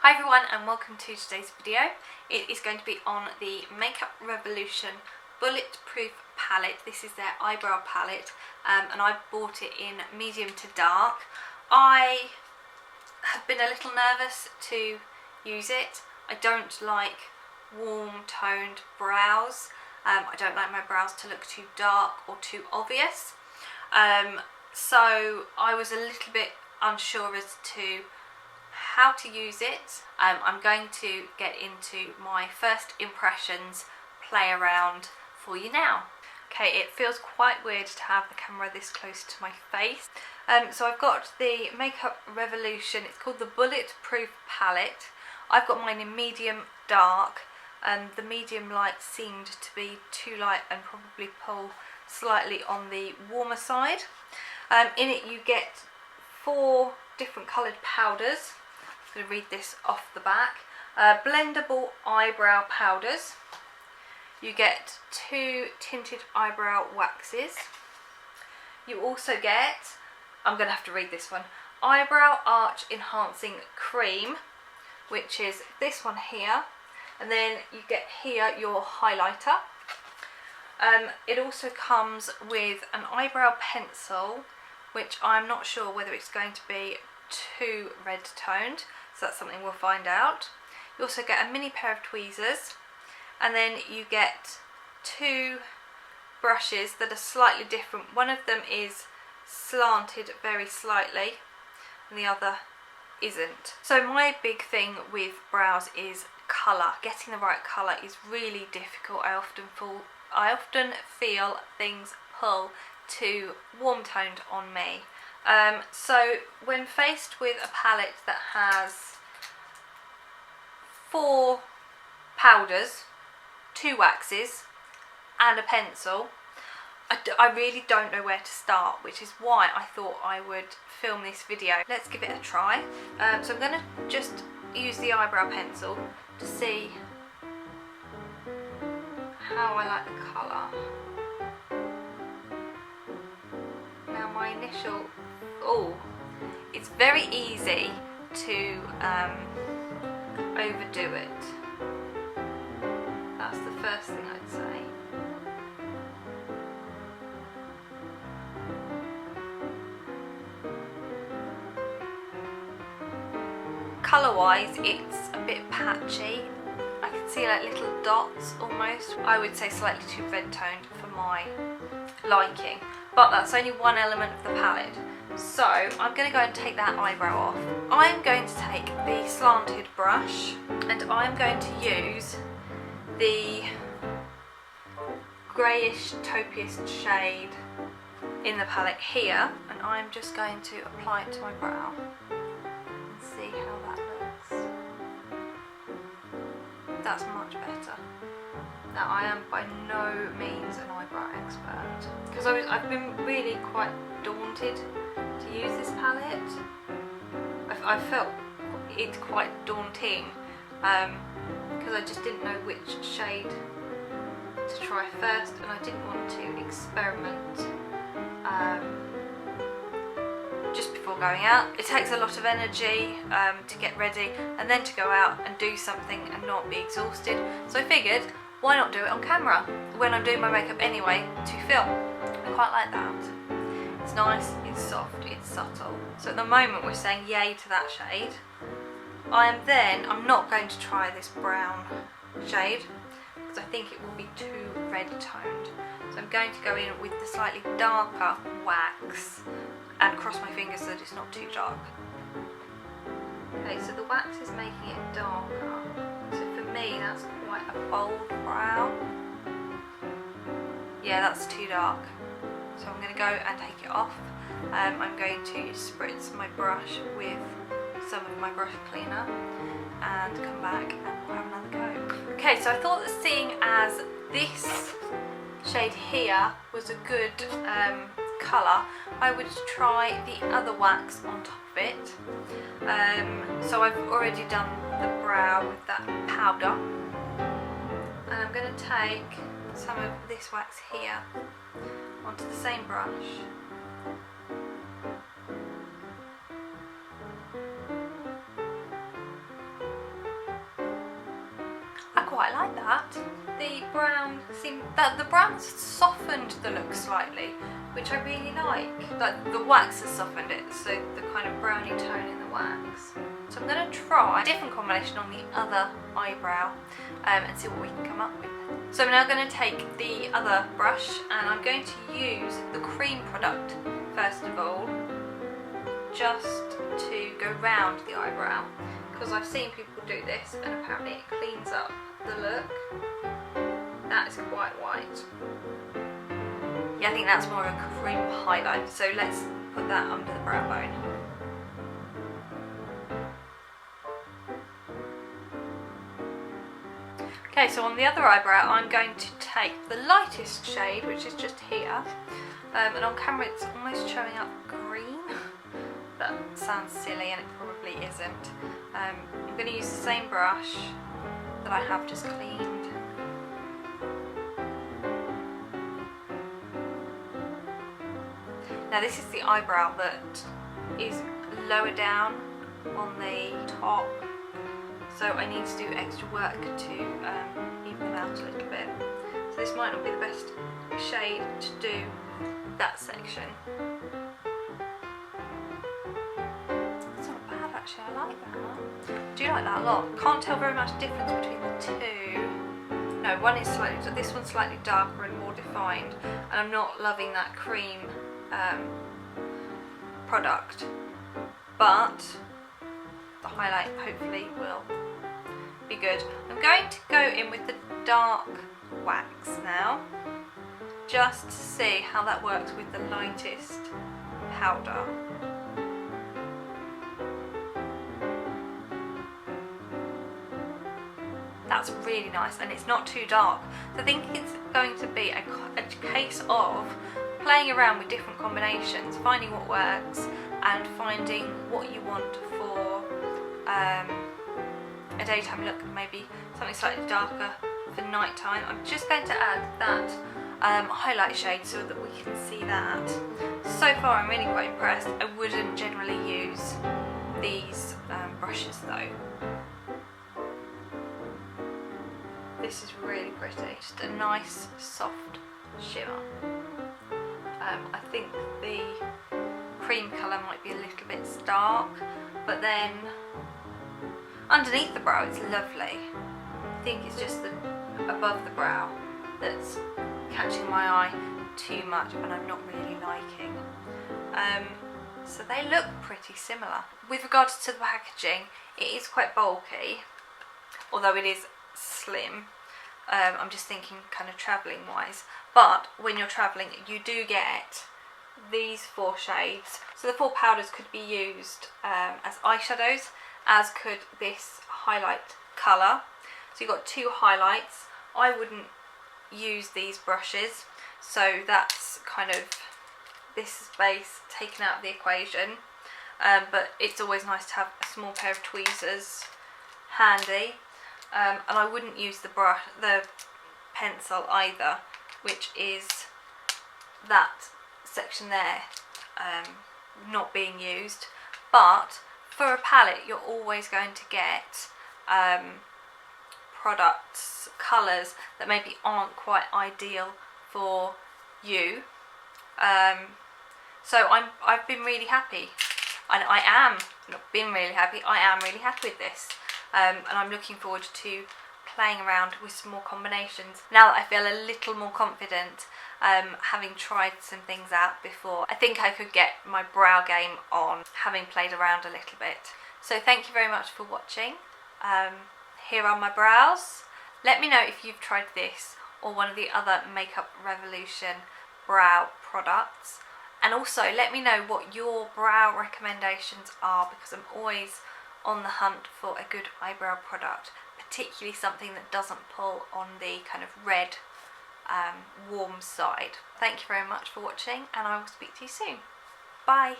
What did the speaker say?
Hi everyone and welcome to today's video. It is going to be on the Makeup Revolution Bulletproof palette. This is their eyebrow palette and I bought it in medium to dark. I have been a little nervous to use it. I don't like warm toned brows. I don't like my brows to look too dark or too obvious. So I was a little bit unsure as to how to use it. I'm going to get into my first impressions, play around for you now. Okay, it feels quite weird to have the camera this close to my face. So I've got the Makeup Revolution, it's called the Bulletproof palette. I've got mine in medium dark. The medium light seemed to be too light and probably pull slightly on the warmer side. In it you get 4 different coloured powders. I'm going to read this off the back. Blendable eyebrow powders. You get 2 tinted eyebrow waxes. You also get, I'm going to have to read this one, eyebrow arch enhancing cream, which is this one here, and then you get here your highlighter. It also comes with an eyebrow pencil, which I'm not sure whether it's going to be too red toned, so that's something we'll find out. You also get a mini pair of tweezers, and then you get 2 brushes that are slightly different. One of them is slanted very slightly and the other isn't. So my big thing with brows is colour. Getting the right colour is really difficult. I often feel things pull too warm toned on me. So when faced with a palette that has 4 powders, 2 waxes and a pencil, I really don't know where to start, which is why I thought I would film this video. Let's give it a try. So I'm going to just use the eyebrow pencil to see how I like the colour. Now my initial, it's very easy to overdo it. That's the first thing I'd say. Colour wise it's a bit patchy. I can see like little dots almost. I would say slightly too red toned for my liking, but that's only one element of the palette. So I'm going to go and take that eyebrow off. I'm going to take the slanted brush and I'm going to use the greyish taupeist shade in the palette here, and I'm just going to apply it to my brow and see how that looks. That's much better. Now I am by no means an eyebrow expert because I've been really quite daunted to use this palette. I felt it quite daunting because I just didn't know which shade to try first, and I didn't want to experiment just before going out. It takes a lot of energy to get ready and then to go out and do something and not be exhausted, so I figured why not do it on camera when I'm doing my makeup anyway to film. I quite like that. It's nice, it's soft, it's subtle. So at the moment we're saying yay to that shade. I'm not going to try this brown shade because I think it will be too red toned. So I'm going to go in with the slightly darker wax and cross my fingers so that it's not too dark. Okay, so the wax is making it darker. So for me that's quite a bold brow. Yeah, that's too dark. So I'm going to go and take it off. I'm going to spritz my brush with some of my brush cleaner and come back and we'll have another go. Okay, so I thought that seeing as this shade here was a good colour, I would try the other wax on top of it. So I've already done the brow with that powder, and I'm going to take some of this wax here onto the same brush. quite like that. The brown the brown's softened the look slightly, which I really like. Like the wax has softened it, so the kind of browny tone in the wax. So I'm going to try a different combination on the other eyebrow and see what we can come up with. So I'm now going to take the other brush and I'm going to use the cream product first of all, just to go round the eyebrow, because I've seen people do this and apparently it cleans up the look. That is quite white. Yeah, I think that's more of a cream highlight, so let's put that under the brow bone. Okay, so on the other eyebrow I'm going to take the lightest shade, which is just here, and on camera it's almost showing up green. That sounds silly and it probably isn't. I'm going to use the same brush that I have just cleaned. Now this is the eyebrow that is lower down on the top, so I need to do extra work to even them out a little bit. So this might not be the best shade to do that section. It's not bad actually, I like that. I do like that a lot. Can't tell very much difference between the two. No, one is slightly, this one's slightly darker and more defined, and I'm not loving that cream product, but the highlight hopefully will be good. I'm going to go in with the dark wax now, just to see how that works with the lightest powder. That's really nice and it's not too dark. So I think it's going to be a case of playing around with different combinations, finding what works and finding what you want for a daytime look, maybe something slightly darker for nighttime. I'm just going to add that highlight shade so that we can see that. So far I'm really quite impressed. I wouldn't generally use these brushes though. This is really pretty, just a nice soft shimmer. I think the cream colour might be a little bit stark, but then underneath the brow it's lovely. I think it's just the above the brow that's catching my eye too much and I'm not really liking. So they look pretty similar. With regards to the packaging, it is quite bulky, although it is slim. I'm just thinking kind of travelling wise, but when you're travelling you do get these 4 shades, so the 4 powders could be used as eyeshadows, as could this highlight colour. So you've got 2 highlights. I wouldn't use these brushes, so that's kind of this base taken out of the equation, but it's always nice to have a small pair of tweezers handy. And I wouldn't use the pencil either, which is that section there, not being used. But for a palette you're always going to get products, colours that maybe aren't quite ideal for you. So I've been really happy, and I am really happy with this. And I'm looking forward to playing around with some more combinations now that I feel a little more confident, having tried some things out before. I think I could get my brow game on having played around a little bit. So thank you very much for watching. Here are my brows. Let me know if you've tried this or one of the other Makeup Revolution brow products, and also let me know what your brow recommendations are, because I'm always on the hunt for a good eyebrow product, particularly something that doesn't pull on the kind of red, warm side. Thank you very much for watching, and I will speak to you soon. Bye!